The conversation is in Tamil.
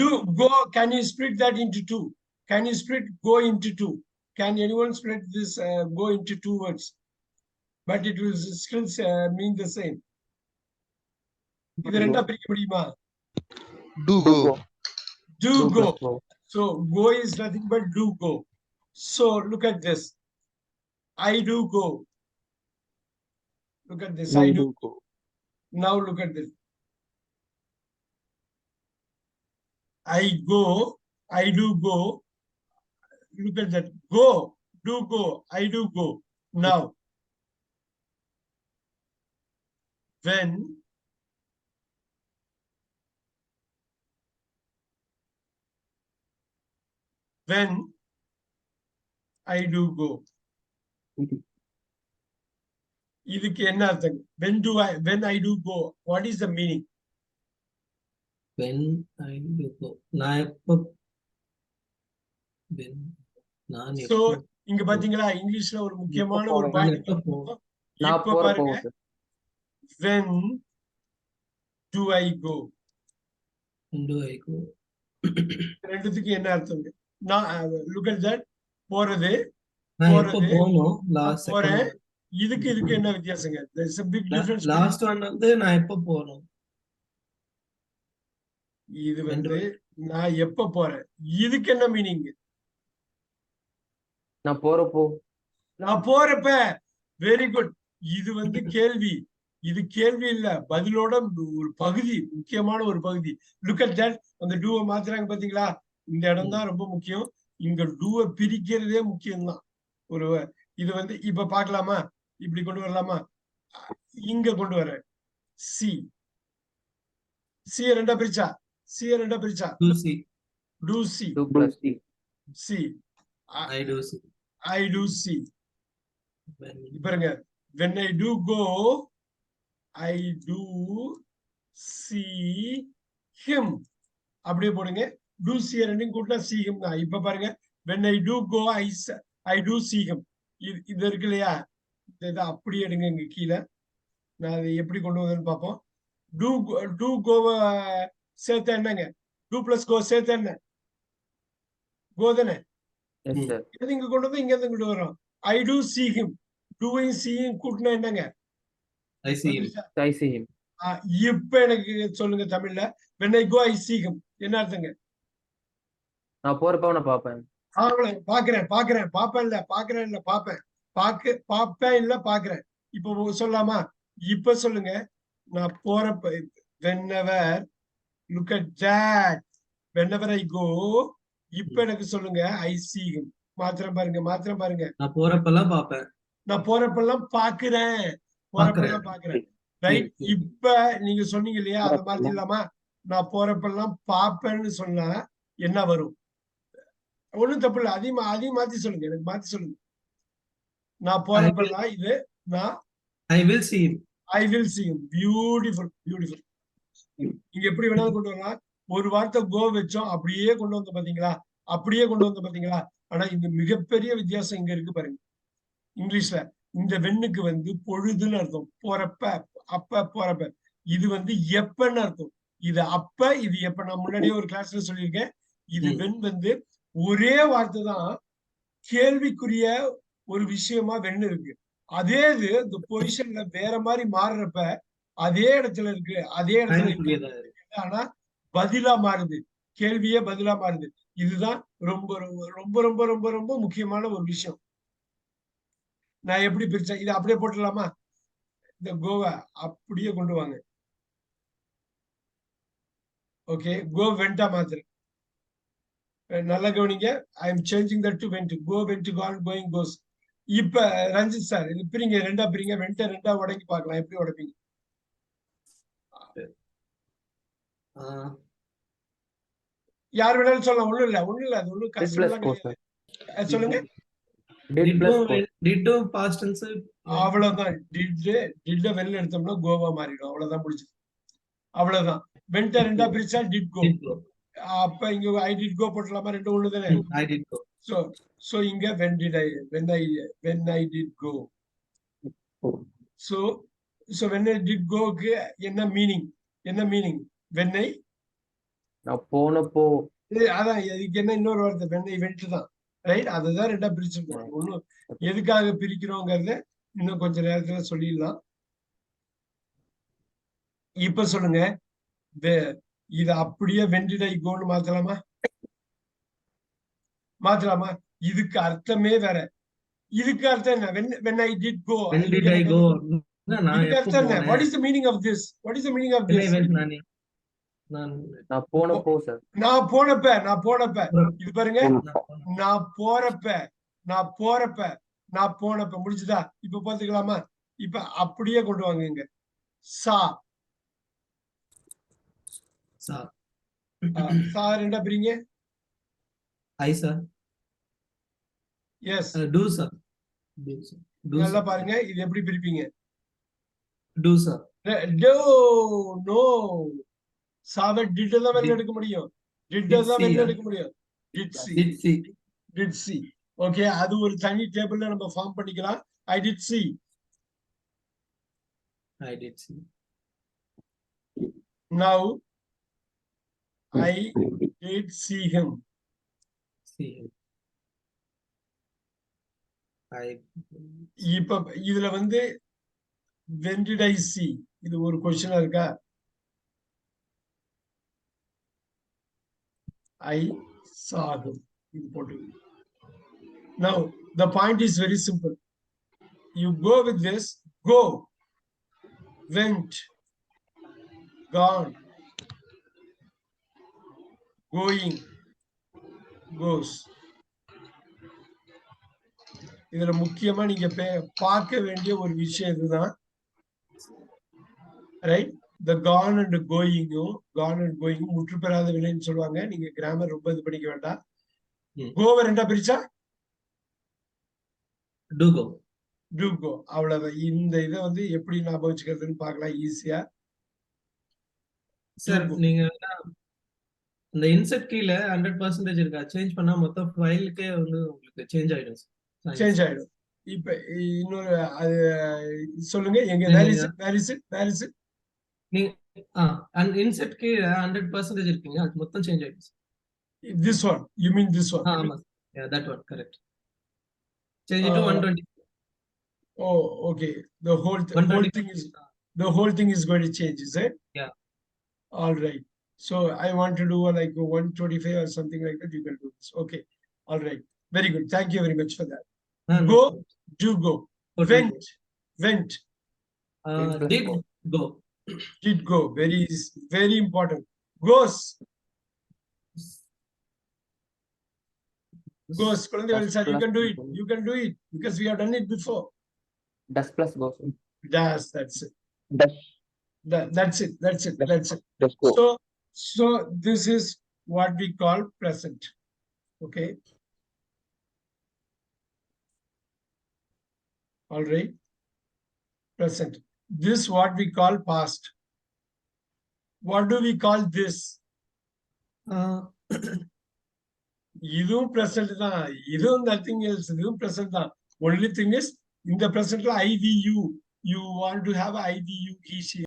To go, can you split that into two? Can you split go into two? Can anyone split this go into two words? But it will still mean the same. இது ரெண்டா பிரிக்க முடியுமா? Do go. Do Do go. plus go. So go is nothing but do go. So look at this. I do go. Look at this. You I do. do go. Now look at this. I go. I do go. Look at that. Go. Do go. I do go. Now, when I do go. இதுக்கு என்ன அர்த்தம்? When I do go, what is the meaning? When I do go. நான் எப்போ So இங்க பாத்தீங்களா இங்கிலீஷ்ல ஒரு முக்கியமான ஒரு நான் பாயிண்ட் எப்போ போவேன்? நான் இப்ப போற பாருங்க. போகுது. When do I go? When do I go? ரெண்டுத்துக்கு என்ன அர்த்தம்? நான் look at that. போறது நான் எப்போ போறது போகணும்? நான் லாஸ்ட் போறேன். செகண்ட். இதுக்கு என்ன வித்தியாசங்க? There is a big difference. Last one வந்து நான் எப்போ போகணும்? இது வந்து நான் எப்ப போறேன். இதுக்கு என்ன மீனிங்? நான் போறப்போ. நான் போறப்ப. Very good. இது வந்து கேள்வி. இது கேள்வி இல்ல, பதிலோட ஒரு பகுதி, முக்கியமான ஒரு பகுதி. Look at that. அந்த டூவை மாத்துறாங்க பாத்தீங்களா? இந்த இடம் தான் ரொம்ப முக்கியம். இங்க டூவை பிரிக்கிறதே முக்கியம்தான். ஒரு இது வந்து இப்ப பாக்கலாமா? இப்படி கொண்டு வரலாமா? இங்க கொண்டு வர சி ரெண்டா பிரிச்சா Do see. do see. Do plus C. see. I do see. I do see. When பாருங்க. When I do go, I do see him. அப்படியே போடுங்க. Do see ரெண்டையும் கூட்டினா see him தான். இப்ப பாருங்க. When I do go, I do see him. இது இருக்கு இல்லையா? இதை அப்படியே எடுங்க இங்க கீழே. நான் அதை எப்படி கொண்டு வந்தேன்னு பார்ப்போம். Do go சேர்த்த என்னங்க? Do plus go சேர்த்த என்ன? Go தானே? Yes, sir. இது இங்க கொண்டு வந்து இங்க இருந்து கொண்டு வரோம். I do see him. Doing seeing கூட்டினா என்னங்க? I see him. I see him. இப்ப எனக்கு சொல்லுங்க தமிழ்ல. When I go, I see him. என்ன அர்த்தங்க? நான் போறப்ப அவனை பார்ப்பேன். பாக்குறேன் பாப்பேன் இல்ல பாப்பேன். பாப்பேன் இல்ல பாக்குறேன். இப்ப சொல்லலாமா? இப்ப சொல்லுங்க. நான் போறப்ப whenever, look at that. Whenever I go, இப்ப எனக்கு சொல்லுங்க. I see him. மாத்திரம் பாருங்க. நான் போறப்பெல்லாம் பாப்பேன். நான் போறப்பெல்லாம் பாக்குறேன். ரைட். இப்ப நீங்க சொன்னீங்க இல்லையா? அதை மாத்திடலாமா? நான் போறப்பெல்லாம் பாப்பேன்னு சொன்னா என்ன வரும்? ஒண்ணும் தப்பு இல்ல. அதையும் மாத்தி சொல்லுங்க. எனக்கு மாத்தி சொல்லுங்க. நான் போறப்பெல்லாம் இது நான் I will see him. I will see him. Beautiful. நீங்க எப்படி வேணாலும் கொண்டு வரலாம். ஒரு வார்த்தை கோ வச்சோம், அப்படியே கொண்டு வந்த பாத்தீங்களா? ஆனா இந்த மிகப்பெரிய வித்தியாசம் இங்க இருக்கு பாருங்க. இங்கிலீஷ்ல இந்த வெண்ணுக்கு வந்து பொழுதுன்னு அர்த்தம். போறப்ப. இது வந்து எப்பன்னு அர்த்தம். இது அப்ப, இது எப்ப. நான் முன்னாடியே ஒரு கிளாஸ்ல சொல்லியிருக்கேன். இது வெண் வந்து ஒரே வார்த்தை தான். கேள்விக்குரிய ஒரு விஷயமா வெண்ணு இருக்கு. அதே இது இந்த பொசிஷன்ல வேற மாதிரி மாறுறப்ப அதே இடத்துல இருக்கு. ஆனா பதிலா மாறுது. கேள்வியே பதிலா மாறுது. இதுதான் ரொம்ப ரொம்ப ரொம்ப ரொம்ப ரொம்ப ரொம்ப முக்கியமான ஒரு விஷயம். நான் எப்படி பிரிச்சேன்? இதை அப்படியே போட்டுடலாமா? இந்த கோவா அப்படியே கொண்டு வாங்க. ஓகே. கோ வெண்டா மாத்திரம். நல்லா கவனிங்க. I am changing that to went. Go went, gone, going, goes. இப்ப ரஞ்சித் சார் இது பிரிங்க. ரெண்டா பிரிங்க. வெண்ட ரெண்டா உடைக்கி பார்க்கலாம். எப்படி உடைப்பீங்க? யார் வேணாலும் சொல்லலாம். ஒண்ணும் இல்ல. அது ஒண்ணும் கஷ்டம் கிடையாது. சொல்லுங்க. Ditto past tense. அவ்வளவுதான். டிட் வெளில எடுத்தோம்னா கோவா மாறிடும். அவ்வளவுதான் முடிஞ்சது. அவ்வளவுதான். வெண்ட ரெண்டா பிரிச்சா டிட் கோ. அப்ப இங்க ஐ டிட் கோ போட்டலாமா? ரெண்டு ஒண்ணு தானே. I did go. So இங்க when I did go. So when I did go க்கு என்ன மீனிங்? When I நான் போனப்போ அதான் இதுக்கு என்ன இன்னொரு வார்த்தை வென் இவெண்ட் தான். ரைட், அதுதான் ரெண்டா பிரிச்சிருக்கோம். ஒன்னும் எதுக்காக பிரிக்கிறோங்கிறத இன்னும் கொஞ்ச நேரத்துல சொல்லிடலாம். இப்ப சொல்லுங்க, இது அப்படியே வெண்டிடை கோன்னு மாத்தலாமா? மாத்தலாமா? இதுக்கு அர்த்தமே வேற. இதுக்கு அர்த்தம் என்ன? when I did go. when did I go நான் இதுக்கு எப்போ அர்த்தம் என்ன? போனேன் what is the meaning of this? What is the meaning of when I this? went நான் நான் போனப்போ சார். நான் போனப்ப இது பாருங்க, நான் நான் போனப்ப முடிச்சுதா? இப்ப பாத்துக்கலாமா? இப்ப அப்படியே கொண்டு வாங்க. இங்க சா சா ரெண்டா பிரிங்க. I sir yes, do sir do sir நல்லா பாருங்க, இது எப்படி பிரிப்பீங்க? do sir நோ, சாவ டிட் தான் வெளில எடுக்க முடியும். டிட் தான் வெளில எடுக்க முடியும். Did C. ஓகே, அது ஒரு தனி டேபிள்ல நம்ம ஃபார்ம் பண்ணிக்கலாம். I did see. Now I did see him. இப்ப இதுல வந்து when did I see இது ஒரு கொஸ்டினா இருக்கா? I saw him. இது போட்டு. Now the point is very simple. You go with this. Go, went, gone, going, goes. இதுல முக்கியமா நீங்க பார்க்க வேண்டிய ஒரு விஷயம் இதுதான். Right, the gone and going முற்று பெறாத வினைன்னு சொல்லுவாங்க. நீங்க கிராமர் ரொம்ப இது பண்ணிக்க வேண்டாம். கோவை ரெண்டா பிரிச்சா do go. அவ்வளவுதான். இந்த இதை வந்து எப்படி ஞாபகம் வச்சுக்கிறதுன்னு பார்க்கலாம் ஈஸியா. சார் நீங்க இந்த இன்செர்ட் கீழ 100% இருக்கா? சேஞ்ச் பண்ணா மொத்த ஃபைலுக்கே வந்து உங்களுக்கு சேஞ்ச் ஆயிடும். இப்ப இன்னொரு அது சொல்லுங்க, எங்க வேர் இஸ் இட் நீங்க and இன்செர்ட் கீழ 100% இருக்கீங்க, அது மொத்தம் சேஞ்ச் ஆயிடும். this one, you mean this one? ஆமா, yeah, that one, correct. Change it to 120. Oh, okay. The whole thing is going to change, is it? Yeah. All right. So I want to do like 125 or something like that. You can do this. Okay. All right. Very good. Thank you very much for that. Go, do go. Went. Did go. Did go. Very important. Goes. Goes. You can do it. You can do it because we have done it before. Does plus goes. Does. That's it. That's it. Does go. So this is what we call present. Okay. All right. Present. This what we call past. What do we call this? இதுவும் present தான். இதுவும் nothing else. இதுவும் present தான். Only thing is in the present IVU. You want to have IVU, he, she.